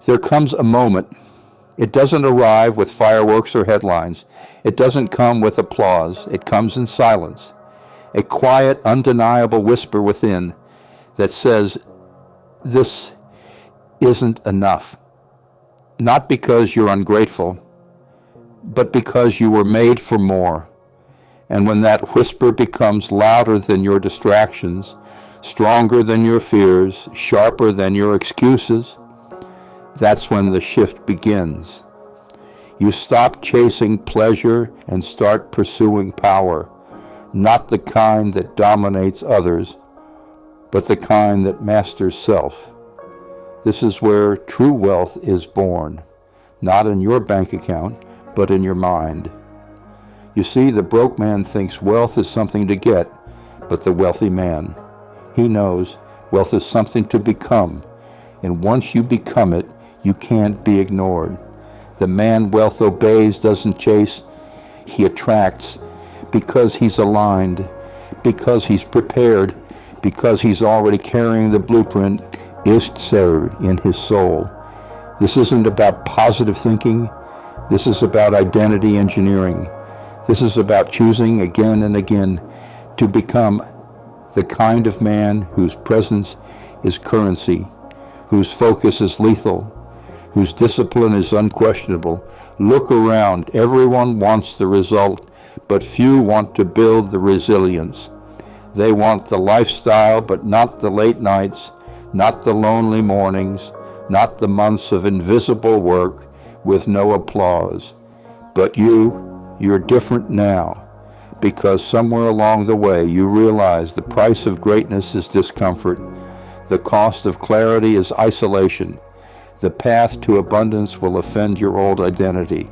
There comes a moment. It doesn't arrive with fireworks or headlines. It doesn't come with applause. It comes in silence. A quiet, undeniable whisper within that says, this isn't enough. Not because you're ungrateful, but because you were made for more. And when that whisper becomes louder than your distractions, stronger than your fears, sharper than your excuses, that's when the shift begins. You stop chasing pleasure and start pursuing power, not the kind that dominates others, but the kind that masters self. This is where true wealth is born, not in your bank account, but in your mind. You see, the broke man thinks wealth is something to get, but the wealthy man, he knows wealth is something to become, and once you become it, you can't be ignored. The man wealth obeys doesn't chase, he attracts because he's aligned, because he's prepared, because he's already carrying the blueprint ist ser in his soul. This isn't about positive thinking. This is about identity engineering. This is about choosing again and again to become the kind of man whose presence is currency, whose focus is lethal, whose discipline is unquestionable. Look around. Everyone wants the result, but few want to build the resilience. They want the lifestyle, but not the late nights, not the lonely mornings, not the months of invisible work with no applause. But you're different now, because somewhere along the way you realize the price of greatness is discomfort. The cost of clarity is isolation. The path to abundance will offend your old identity.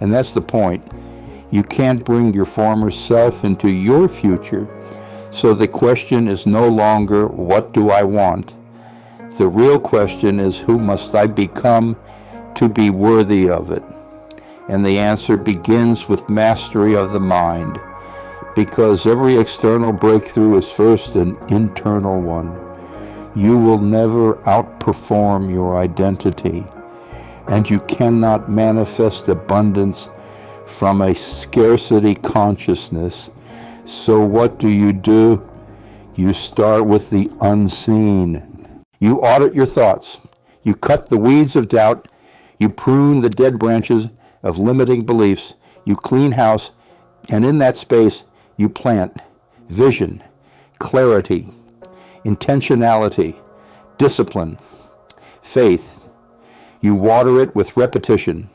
And that's the point. You can't bring your former self into your future, so the question is no longer, what do I want? The real question is, who must I become to be worthy of it? And the answer begins with mastery of the mind, because every external breakthrough is first an internal one. You will never outperform your identity, and you cannot manifest abundance from a scarcity consciousness. So what do? You start with the unseen. You audit your thoughts. You cut the weeds of doubt. You prune the dead branches of limiting beliefs. You clean house, and in that space you plant vision, clarity, intentionality, discipline, faith. You water it with repetition.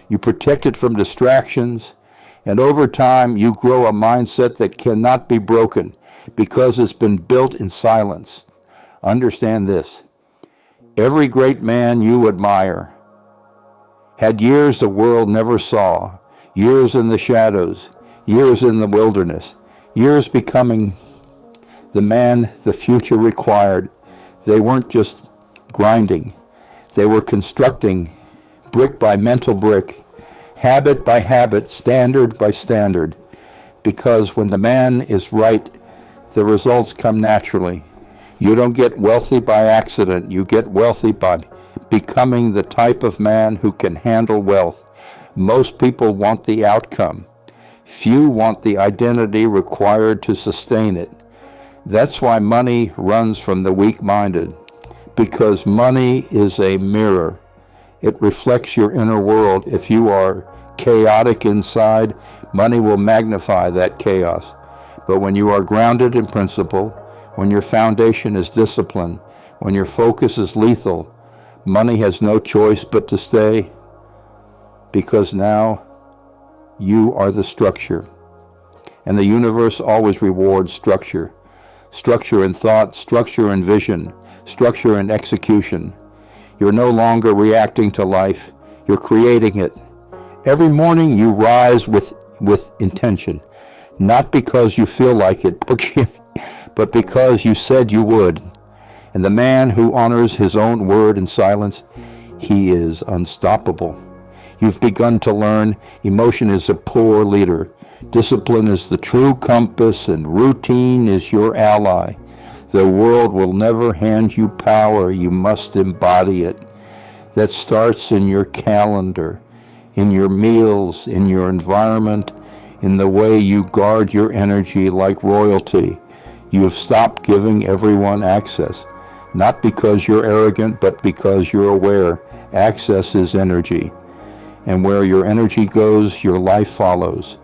You protect it from distractions, and over time you grow a mindset that cannot be broken because it's been built in silence. Understand this. Every great man you admire had years the world never saw, years in the shadows, years in the wilderness, years becoming the man the future required. They weren't just grinding. They were constructing brick by mental brick, habit by habit, standard by standard. Because when the man is right, the results come naturally. You don't get wealthy by accident. You get wealthy by becoming the type of man who can handle wealth. Most people want the outcome. Few want the identity required to sustain it. That's why money runs from the weak-minded, because money is a mirror. It reflects your inner world. If you are chaotic inside, money will magnify that chaos. But when you are grounded in principle, when your foundation is discipline, when your focus is lethal, money has no choice but to stay, because now you are the structure. And the universe always rewards structure. Structure in thought, structure in vision, structure in execution. You're no longer reacting to life, you're creating it. Every morning you rise with intention, not because you feel like it, but because you said you would. And the man who honors his own word in silence, he is unstoppable. You've begun to learn emotion is a poor leader. Discipline is the true compass, and routine is your ally. The world will never hand you power. You must embody it. that starts in your calendar, in your meals, in your environment, in the way you guard your energy like royalty. You have stopped giving everyone access, not because you're arrogant, but because you're aware access is energy. And where your energy goes, your life follows.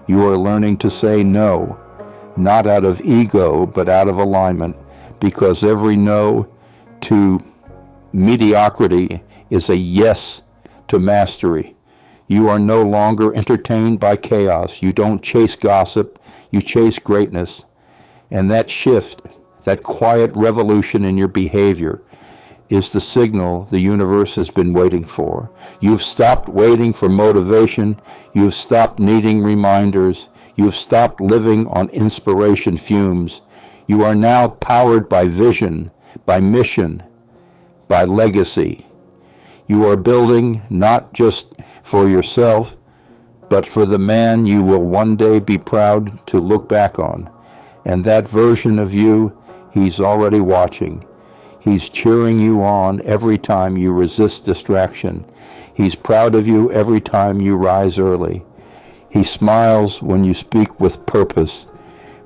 You are learning to say no, not out of ego, but out of alignment, because every no to mediocrity is a yes to mastery. You are no longer entertained by chaos. You don't chase gossip, you chase greatness. And that shift, that quiet revolution in your behavior, is the signal the universe has been waiting for. You've stopped waiting for motivation. You've stopped needing reminders. You've stopped living on inspiration fumes. You are now powered by vision, by mission, by legacy. You are building not just for yourself, but for the man you will one day be proud to look back on. And that version of you, he's already watching. He's cheering you on every time you resist distraction. He's proud of you every time you rise early. He smiles when you speak with purpose,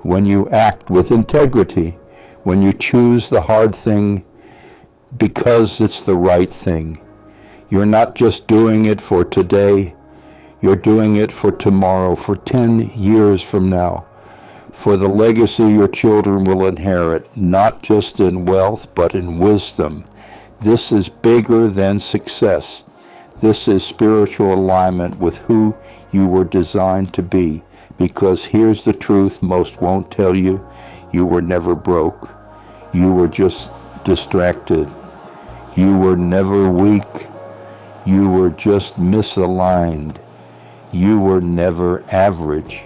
when you act with integrity, when you choose the hard thing because it's the right thing. You're not just doing it for today, you're doing it for tomorrow, for 10 years from now, for the legacy your children will inherit, not just in wealth, but in wisdom. This is bigger than success. This is spiritual alignment with who you were designed to be. Because here's the truth most won't tell you. You were never broke. You were just distracted. You were never weak. You were just misaligned. You were never average.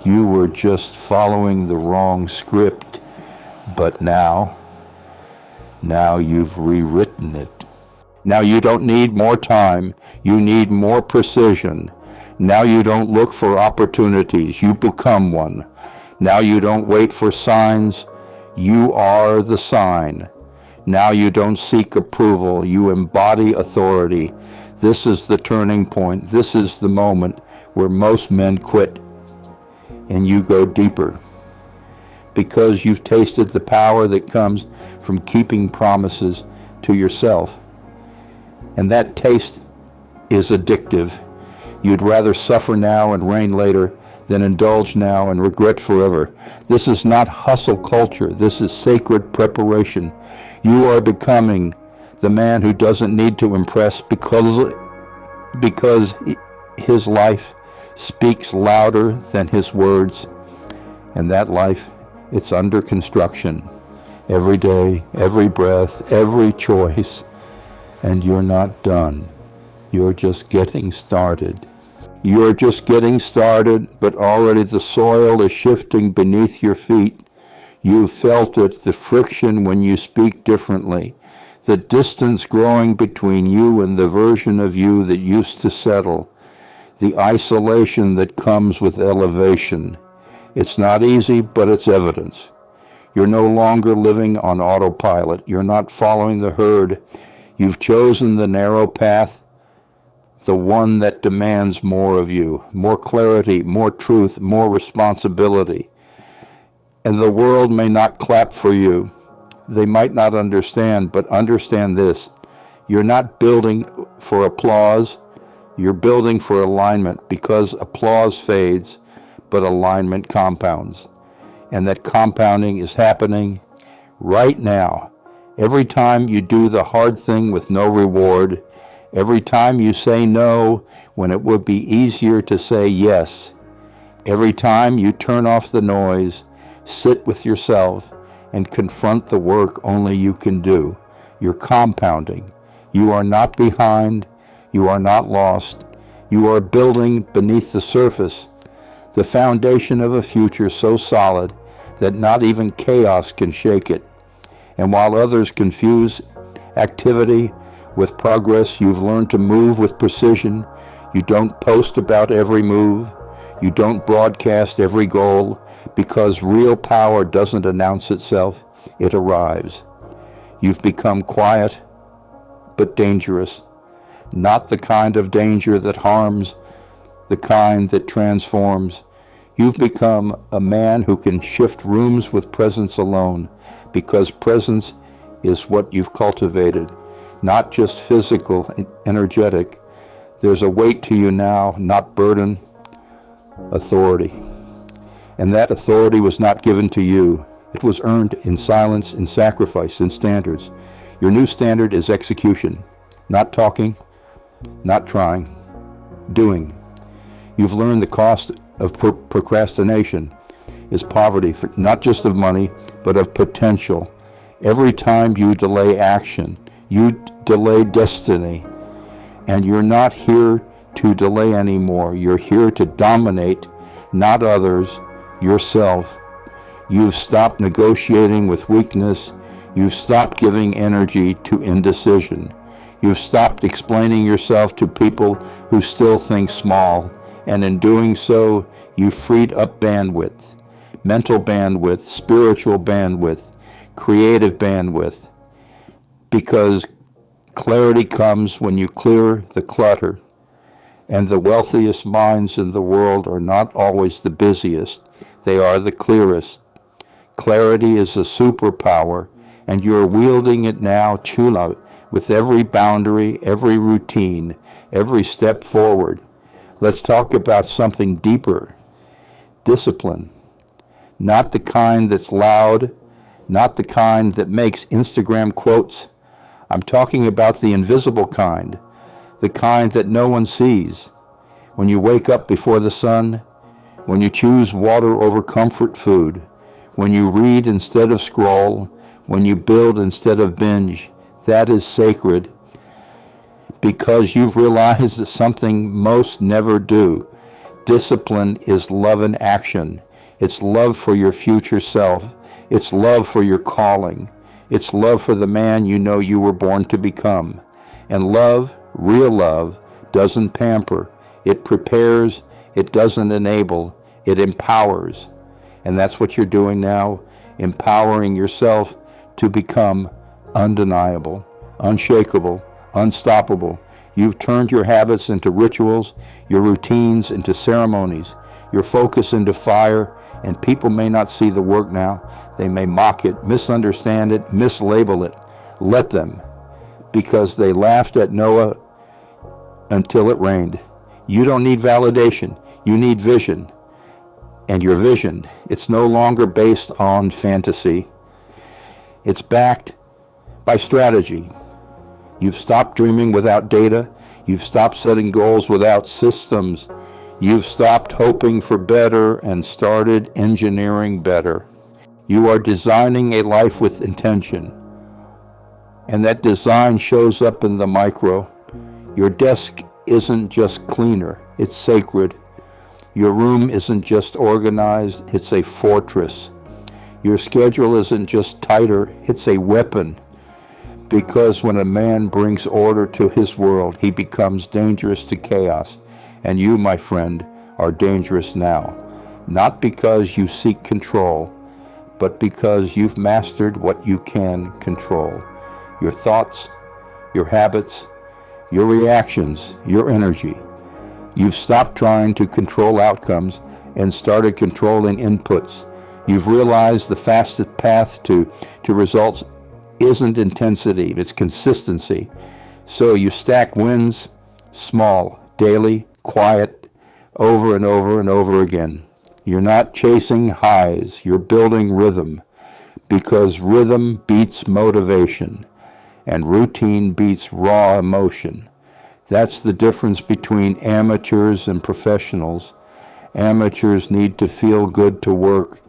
You were just following the wrong script. But now you've rewritten it. Now you don't need more time. You need more precision. Now you don't look for opportunities. You become one. Now you don't wait for signs. You are the sign. Now you don't seek approval. You embody authority. This is the turning point. This is the moment where most men quit and you go deeper, because you've tasted the power that comes from keeping promises to yourself. And that taste is addictive. You'd rather suffer now and reign later than indulge now and regret forever. This is not hustle culture. This is sacred preparation. You are becoming the man who doesn't need to impress because his life speaks louder than his words. And that life, it's under construction. Every day, every breath, every choice. And you're not done. You're just getting started. You're just getting started, but already the soil is shifting beneath your feet. You've felt it, the friction when you speak differently, the distance growing between you and the version of you that used to settle, the isolation that comes with elevation. It's not easy, but it's evidence. You're no longer living on autopilot. You're not following the herd. You've chosen the narrow path, the one that demands more of you, more clarity, more truth, more responsibility. And the world may not clap for you. They might not understand, but understand this. You're not building for applause. You're building for alignment, because applause fades, but alignment compounds. And that compounding is happening right now. Every time you do the hard thing with no reward, every time you say no when it would be easier to say yes, every time you turn off the noise, sit with yourself, and confront the work only you can do, you're compounding. You are not behind. You are not lost. You are building beneath the surface the foundation of a future so solid that not even chaos can shake it. And while others confuse activity with progress, you've learned to move with precision. You don't post about every move. You don't broadcast every goal, because real power doesn't announce itself, it arrives. You've become quiet, but dangerous. Not the kind of danger that harms, the kind that transforms. You've become a man who can shift rooms with presence alone, because presence is what you've cultivated, not just physical, energetic. There's a weight to you now, not burden, authority. And that authority was not given to you. It was earned in silence, in sacrifice, in standards. Your new standard is execution, not talking, not trying, doing. You've learned the cost of procrastination is poverty, not just of money, but of potential. Every time you delay action, you delay destiny. And you're not here to delay anymore. You're here to dominate, not others, yourself. You've stopped negotiating with weakness. You've stopped giving energy to indecision. You've stopped explaining yourself to people who still think small. And in doing so, you freed up bandwidth, mental bandwidth, spiritual bandwidth, creative bandwidth, because clarity comes when you clear the clutter. And the wealthiest minds in the world are not always the busiest. They are the clearest. Clarity is a superpower, and you're wielding it now, chula, with every boundary, every routine, every step forward. Let's talk about something deeper. Discipline. Not the kind that's loud, not the kind that makes Instagram quotes. I'm talking about the invisible kind, the kind that no one sees. When you wake up before the sun, when you choose water over comfort food, when you read instead of scroll, when you build instead of binge, that is sacred. Because you've realized that something most never do. Discipline is love in action. It's love for your future self. It's love for your calling. It's love for the man you know you were born to become. And love, real love, doesn't pamper. It prepares. It doesn't enable. It empowers. And that's what you're doing now, empowering yourself to become undeniable, unshakable, unstoppable. You've turned your habits into rituals, your routines into ceremonies, your focus into fire, and people may not see the work now. They may mock it, misunderstand it, mislabel it. Let them, because they laughed at Noah until it rained. You don't need validation. You need vision. And your vision, it's no longer based on fantasy. It's backed by strategy. You've stopped dreaming without data. You've stopped setting goals without systems. You've stopped hoping for better and started engineering better. You are designing a life with intention. And that design shows up in the micro. Your desk isn't just cleaner, it's sacred. Your room isn't just organized, it's a fortress. Your schedule isn't just tighter, it's a weapon. Because when a man brings order to his world, he becomes dangerous to chaos. And you, my friend, are dangerous now. Not because you seek control, but because you've mastered what you can control. Your thoughts, your habits, your reactions, your energy. You've stopped trying to control outcomes and started controlling inputs. You've realized the fastest path to results isn't intensity, it's consistency. So you stack wins, small, daily, quiet, over and over and over again. You're not chasing highs, you're building rhythm, because rhythm beats motivation, and routine beats raw emotion. That's the difference between amateurs and professionals. Amateurs need to feel good to work.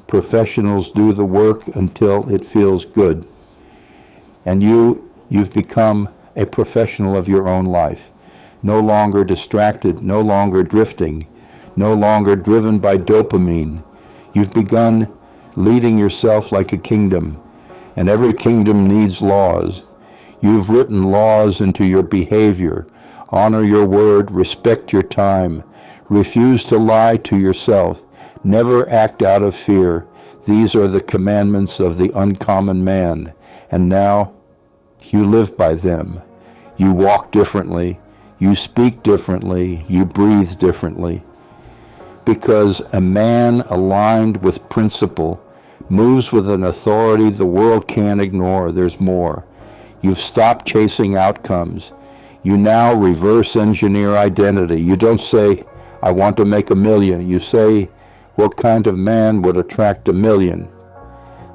Professionals do the work until it feels good. And you've become a professional of your own life. No longer distracted, no longer drifting, no longer driven by dopamine. You've begun leading yourself like a kingdom, and every kingdom needs laws. You've written laws into your behavior. Honor your word, respect your time. Refuse to lie to yourself. Never act out of fear. These are the commandments of the uncommon man. And now, You live by them. You walk differently. You speak differently. You breathe differently. Because a man aligned with principle moves with an authority the world can't ignore. There's more. You've stopped chasing outcomes. You now reverse engineer identity. You don't say, I want to make $1 million. You say, what kind of man would attract $1 million?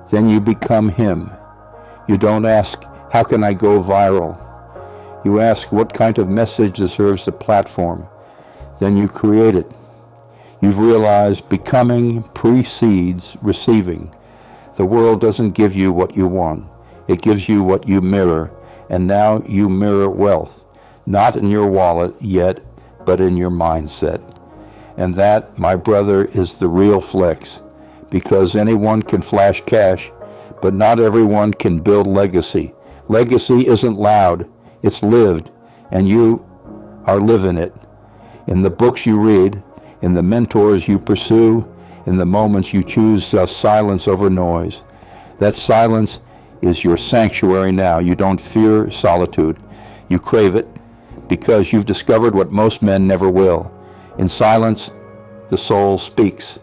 Then you become him. You don't ask, how can I go viral? You ask, what kind of message deserves the platform? Then you create it. You've realized becoming precedes receiving. The world doesn't give you what you want. It gives you what you mirror. And now you mirror wealth, not in your wallet yet, but in your mindset. And that, my brother, is the real flex. Because anyone can flash cash, but not everyone can build legacy. Legacy isn't loud, it's lived, and you are living it. In the books you read, in the mentors you pursue, in the moments you choose silence over noise. That silence is your sanctuary now. You don't fear solitude. You crave it because you've discovered what most men never will. In silence, the soul speaks.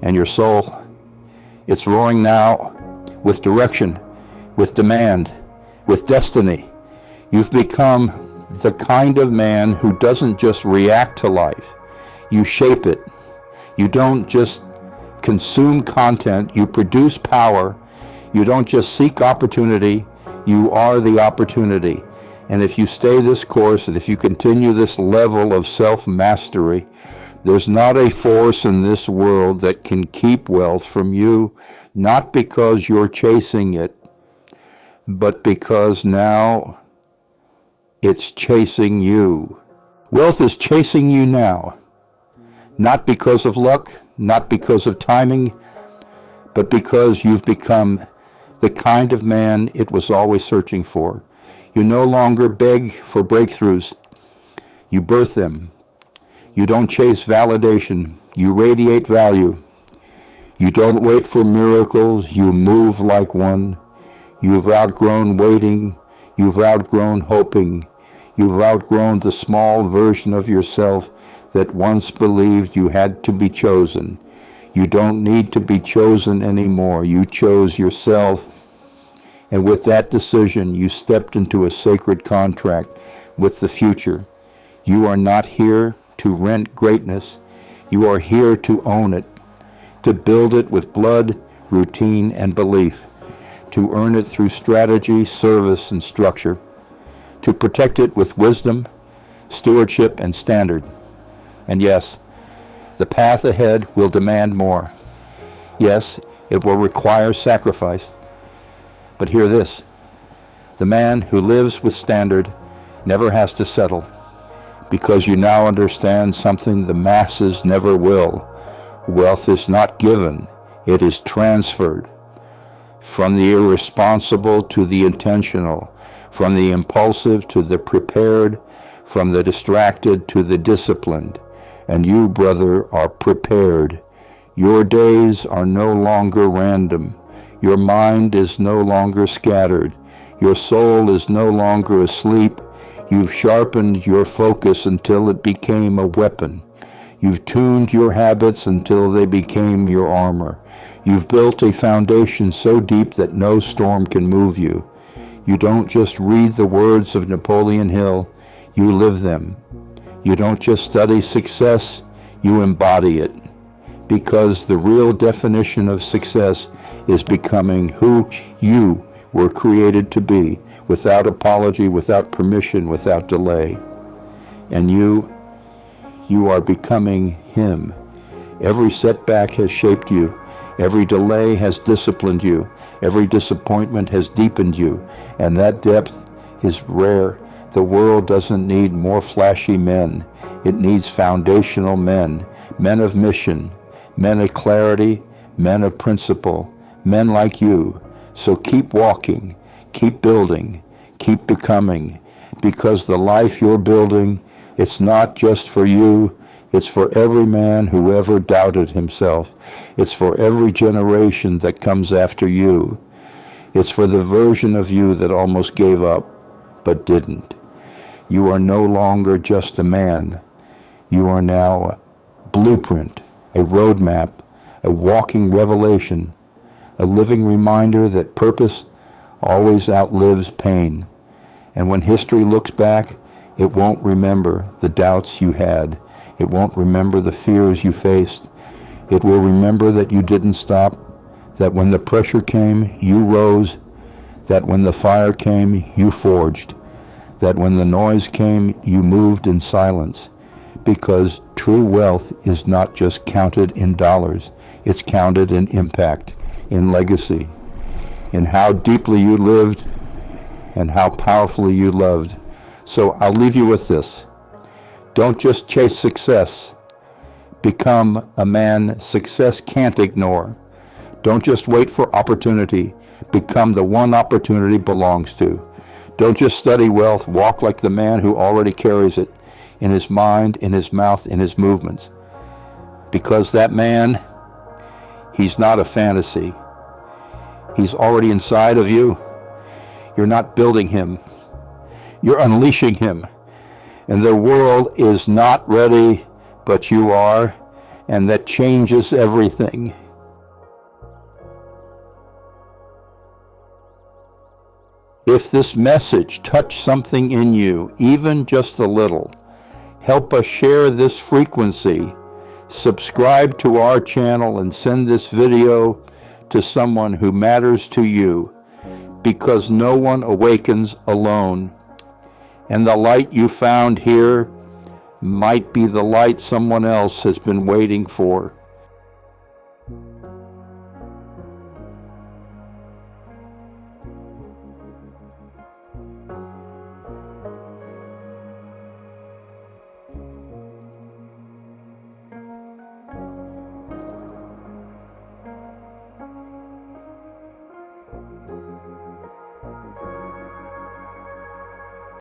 And your soul, it's roaring now with direction, with demand, with destiny. You've become the kind of man who doesn't just react to life. You shape it. You don't just consume content. You produce power. You don't just seek opportunity. You are the opportunity. And if you stay this course, and if you continue this level of self-mastery, there's not a force in this world that can keep wealth from you, not because you're chasing it, but because now it's chasing you. Wealth is chasing you now, not because of luck, not because of timing, but because you've become the kind of man it was always searching for. You no longer beg for breakthroughs. You birth them. You don't chase validation. You radiate value. You don't wait for miracles. You move like one. You've outgrown waiting. You've outgrown hoping. You've outgrown the small version of yourself that once believed you had to be chosen. You don't need to be chosen anymore. You chose yourself. And with that decision, you stepped into a sacred contract with the future. You are not here to rent greatness. You are here to own it, to build it with blood, routine, and belief, to earn it through strategy, service, and structure, to protect it with wisdom, stewardship, and standard. And yes, the path ahead will demand more. Yes, it will require sacrifice. But hear this, the man who lives with standard never has to settle, because you now understand something the masses never will. Wealth is not given, it is transferred. From the irresponsible to the intentional, from the impulsive to the prepared, from the distracted to the disciplined. And you, brother, are prepared. Your days are no longer random. Your mind is no longer scattered. Your soul is no longer asleep. You've sharpened your focus until it became a weapon. You've tuned your habits until they became your armor. You've built a foundation so deep that no storm can move you. You don't just read the words of Napoleon Hill, you live them. You don't just study success, you embody it. Because the real definition of success is becoming who you were created to be, without apology, without permission, without delay. And you are becoming him. Every setback has shaped you. Every delay has disciplined you. Every disappointment has deepened you. And that depth is rare. The world doesn't need more flashy men. It needs foundational men, men of mission, men of clarity, men of principle, men like you. So keep walking, keep building, keep becoming, because the life you're building, it's not just for you, it's for every man who ever doubted himself. It's for every generation that comes after you. It's for the version of you that almost gave up, but didn't. You are no longer just a man. You are now a blueprint, a roadmap, a walking revelation, a living reminder that purpose always outlives pain. And when history looks back, it won't remember the doubts you had. It won't remember the fears you faced. It will remember that you didn't stop, that when the pressure came, you rose, that when the fire came, you forged, that when the noise came, you moved in silence. Because true wealth is not just counted in dollars, it's counted in impact, in legacy, in how deeply you lived and how powerfully you loved. So I'll leave you with this. Don't just chase success. Become a man success can't ignore. Don't just wait for opportunity. Become the one opportunity belongs to. Don't just study wealth. Walk like the man who already carries it in his mind, in his mouth, in his movements. Because that man, he's not a fantasy. He's already inside of you. You're not building him. You're unleashing him. And the world is not ready, but you are, and that changes everything. If this message touched something in you, even just a little, help us share this frequency. Subscribe to our channel and send this video to someone who matters to you, because no one awakens alone. And the light you found here might be the light someone else has been waiting for.